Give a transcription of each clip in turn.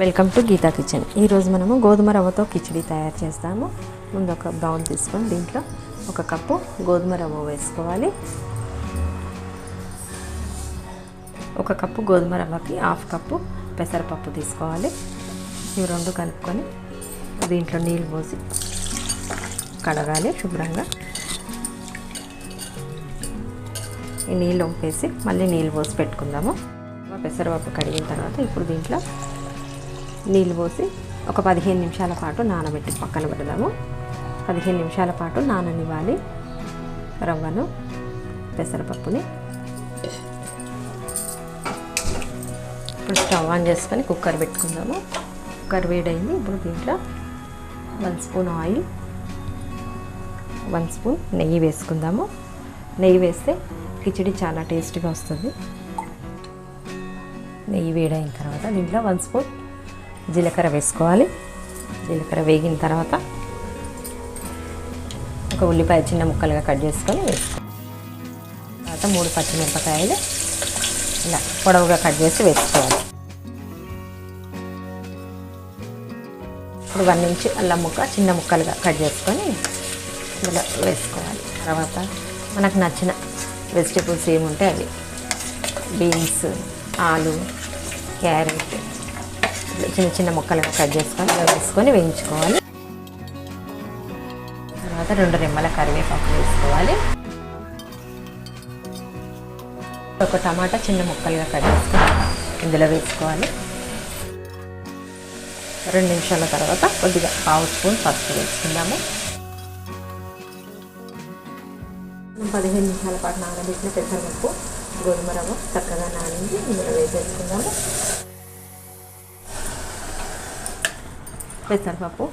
Welcome to Gita kitchen. ఈరోజు మనము గోధుమ రవ్వతో కిచిడి తయారు చేస్తాము. ముందు ఒక బౌల్ తీసుకొని దీంట్లో ఒక కప్పు గోధుమ రవ్వ వేసుకోవాలి. ఒక కప్పు గోధుమ రవ్వకి హాఫ్ కప్పు పెసరపప్పు తీసుకోవాలి. ఇవి రెండు కలుపుకొని దీంట్లో నీళ్ళు పోసి కడగాలి శుభ్రంగా. ఈ నీళ్ళు వంపేసి మళ్ళీ నీళ్ళు పోసి పెట్టుకుందాము. పెసరపప్పు కడిగిన తర్వాత ఇప్పుడు దీంట్లో నీళ్ళు పోసి ఒక 15 నిమిషాల పాటు నానబెట్టి పక్కన పెడదాము. 15 నిమిషాల పాటు నాననివ్వాలి రవ్వను, పెసరపప్పుని. ఇప్పుడు స్టవ్ ఆన్ చేసుకొని కుక్కర్ పెట్టుకుందాము. కుక్కర్ వేడైంది. ఇప్పుడు దీంట్లో 1 స్పూన్ ఆయిల్, 1 స్పూన్ నెయ్యి వేసుకుందాము. నెయ్యి వేస్తే కిచిడి చాలా టేస్టీగా వస్తుంది. నెయ్యి వేడైన తర్వాత దీంట్లో 1 స్పూన్ జీలకర్ర వేసుకోవాలి. జీలకర్ర వేగిన తర్వాత ఒక ఉల్లిపాయ చిన్న ముక్కలుగా కట్ చేసుకొని వేసుకోవాలి. తర్వాత 3 పచ్చిమిరపకాయలు ఇలా పొడవుగా కట్ చేసి వేసుకోవాలి. ఇప్పుడు 1 ఇంచ్ అల్లం ముక్క చిన్న ముక్కలుగా కట్ చేసుకొని ఇలా వేసుకోవాలి. తర్వాత మనకు నచ్చిన వెజిటేబుల్స్ ఏముంటే అవి బీన్స్, ఆలు, క్యారెట్ చిన్న చిన్న ముక్కలుగా కట్ చేసుకొని వేసుకొని వేయించుకోవాలి. తర్వాత 2 రెమ్మల కరివేపాకు వేసుకోవాలి. ఒక టమాటా చిన్న ముక్కలుగా కట్ చేసుకొని ఇందులో వేసుకోవాలి. 2 నిమిషాల తర్వాత కొద్దిగా 1/2 స్పూన్ పసుపు వేసుకుందాము. 15 నిమిషాల పాటు నానబెట్టిన పెసరపప్పు, గోధుమ రవ్వ చక్కగా నానింది. ఇందులో వేసేసుకుందాము. పెసరపప్పు,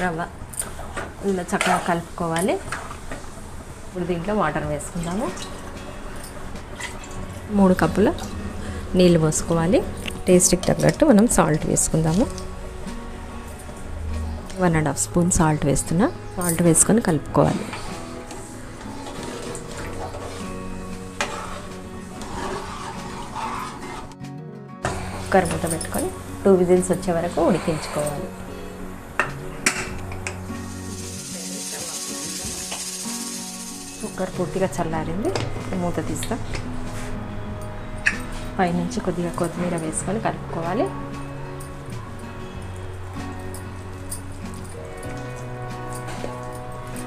రవ్వ ఇలా చక్కగా కలుపుకోవాలి. ఇప్పుడు దీంట్లో వాటర్ వేసుకుందాము. 3 కప్పుల నీళ్ళు పోసుకోవాలి. టేస్ట్కి తగ్గట్టు మనం సాల్ట్ వేసుకుందాము. 1.5 స్పూన్ సాల్ట్ వేస్తున్నా. సాల్ట్ వేసుకొని కలుపుకోవాలి. కుక్కర్ మూత పెట్టుకొని 2 విజిల్స్ వచ్చే వరకు ఉడికించుకోవాలి. కుక్కర్ పూర్తిగా చల్లారింది. మూత తీస్తాం. పైనుంచి కొద్దిగా కొత్తిమీర వేసుకొని కలుపుకోవాలి.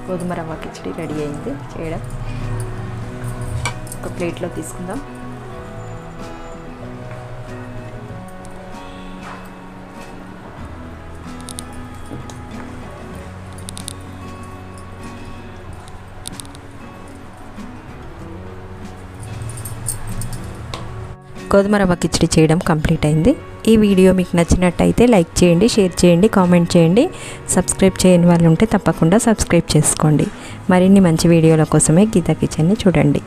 గోధుమ రవ్వ కిచిడి రెడీ అయింది చేయడం. ఒక ప్లేట్లో తీసుకుందాం. గోధుమ రవ్వ కిచిడి చేయడం కంప్లీట్ అయింది. ఈ వీడియో మీకు నచ్చినట్టయితే లైక్ చేయండి, షేర్ చేయండి, కామెంట్ చేయండి. సబ్స్క్రైబ్ చేయని వాళ్ళు ఉంటే తప్పకుండా సబ్స్క్రైబ్ చేసుకోండి. మరిన్ని మంచి వీడియోల కోసమే గీతా కిచెన్ని చూడండి.